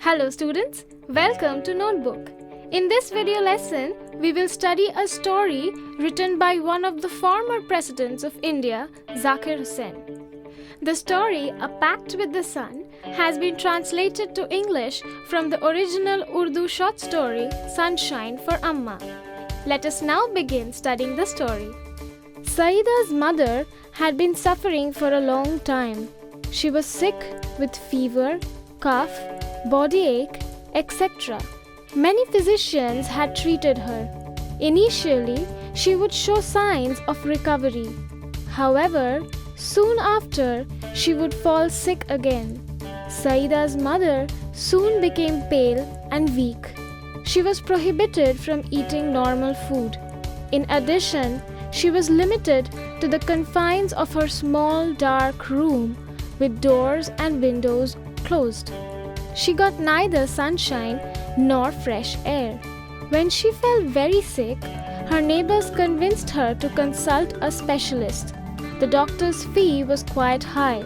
Hello students, welcome to Notebook. In this video lesson, we will study a story written by one of the former presidents of India, Zakir Hussain. The story, A Pact with the Sun, has been translated to English from the original Urdu short story, Sunshine for Amma. Let us now begin studying the story. Saida's mother had been suffering for a long time. She was sick with fever, cough, body ache, etc. Many physicians had treated her. Initially, she would show signs of recovery. However, soon after, she would fall sick again. Saida's mother soon became pale and weak. She was prohibited from eating normal food. In addition, she was limited to the confines of her small dark room with doors and windows closed. She got neither sunshine nor fresh air. When she felt very sick, her neighbors convinced her to consult a specialist. The doctor's fee was quite high.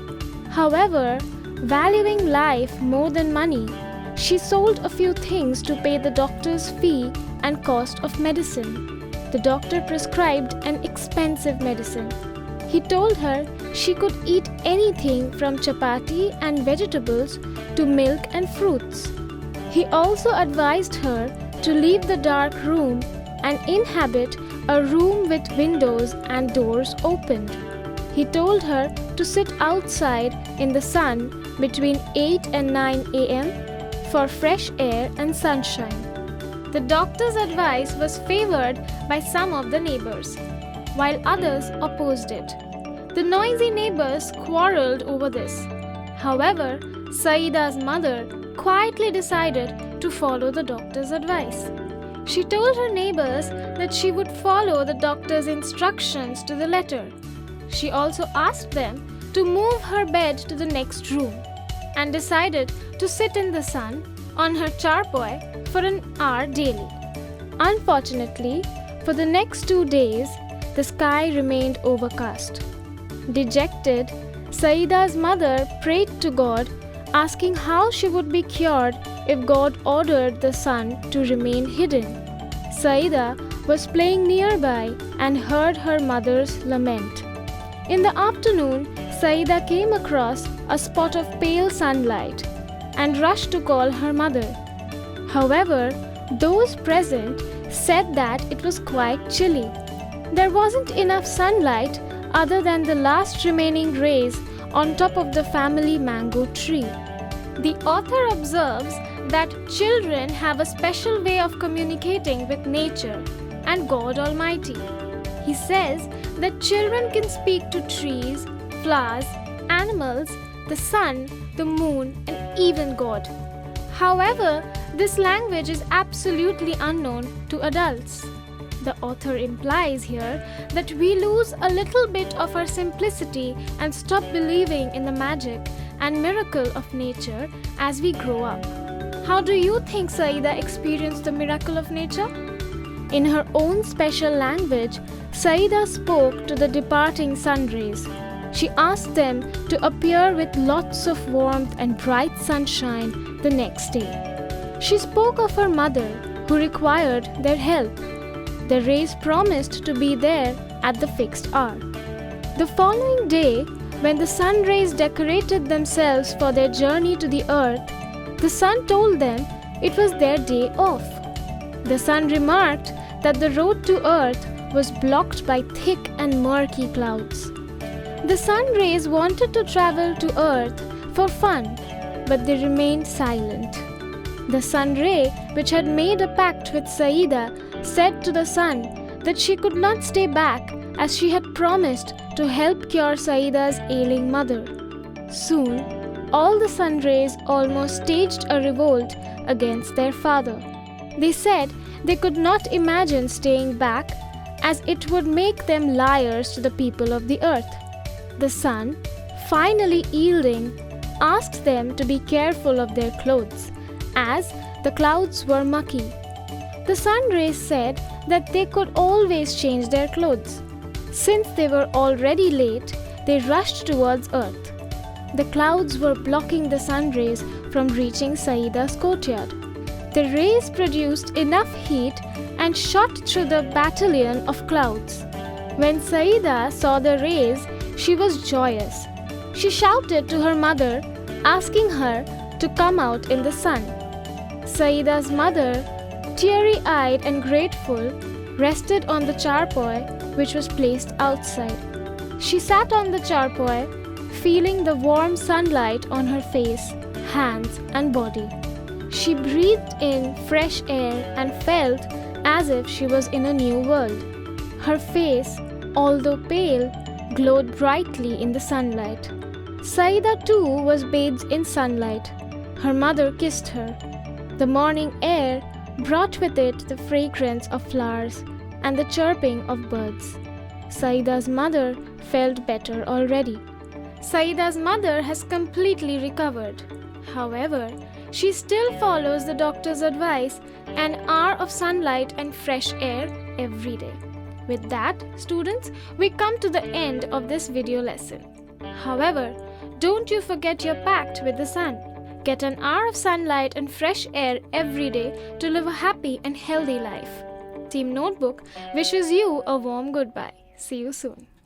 However, valuing life more than money, she sold a few things to pay the doctor's fee and cost of medicine. The doctor prescribed an expensive medicine. He told her she could eat anything from chapati and vegetables to milk and fruits. He also advised her to leave the dark room and inhabit a room with windows and doors opened. He told her to sit outside in the sun between 8 and 9 a.m. for fresh air and sunshine. The doctor's advice was favored by some of the neighbors, while others opposed it. The noisy neighbors quarreled over this. However, Saida's mother quietly decided to follow the doctor's advice. She told her neighbors that she would follow the doctor's instructions to the letter. She also asked them to move her bed to the next room and decided to sit in the sun on her charpoy for an hour daily. Unfortunately, for the next 2 days, the sky remained overcast. Dejected, Saida's mother prayed to God, asking how she would be cured if God ordered the sun to remain hidden. Saida was playing nearby and heard her mother's lament. In the afternoon, Saida came across a spot of pale sunlight and rushed to call her mother. However, those present said that it was quite chilly. There wasn't enough sunlight other than the last remaining rays on top of the family mango tree. The author observes that children have a special way of communicating with nature and God Almighty. He says that children can speak to trees, flowers, animals, the sun, the moon, and even God. However, this language is absolutely unknown to adults. The author implies here that we lose a little bit of our simplicity and stop believing in the magic and miracle of nature as we grow up. How do you think Saida experienced the miracle of nature? In her own special language, Saida spoke to the departing sun rays. She asked them to appear with lots of warmth and bright sunshine the next day. She spoke of her mother who required their help. The rays promised to be there at the fixed hour. The following day, when the sun rays decorated themselves for their journey to the earth, the sun told them it was their day off. The sun remarked that the road to earth was blocked by thick and murky clouds. The sun rays wanted to travel to earth for fun, but they remained silent. The sun ray, which had made a pact with Saida, said to the sun that she could not stay back as she had promised to help cure Saida's ailing mother. Soon, all the sun rays almost staged a revolt against their father. They said they could not imagine staying back as it would make them liars to the people of the earth. The sun, finally yielding, asked them to be careful of their clothes, as the clouds were mucky. The sun rays said that they could always change their clothes. Since they were already late, they rushed towards earth. The clouds were blocking the sun rays from reaching Saida's courtyard. The rays produced enough heat and shot through the battalion of clouds. When Saida saw the rays, she was joyous. She shouted to her mother, asking her to come out in the sun. Saida's mother, teary-eyed and grateful, rested on the charpoy which was placed outside. She sat on the charpoy, feeling the warm sunlight on her face, hands and body. She breathed in fresh air and felt as if she was in a new world. Her face, although pale, glowed brightly in the sunlight. Saida too was bathed in sunlight. Her mother kissed her. The morning air brought with it the fragrance of flowers and the chirping of birds. Saida's mother felt better already. Saida's mother has completely recovered. However, she still follows the doctor's advice, an hour of sunlight and fresh air every day. With that, students, we come to the end of this video lesson. However, don't you forget your pact with the sun. Get an hour of sunlight and fresh air every day to live a happy and healthy life. Team Notebook wishes you a warm goodbye. See you soon.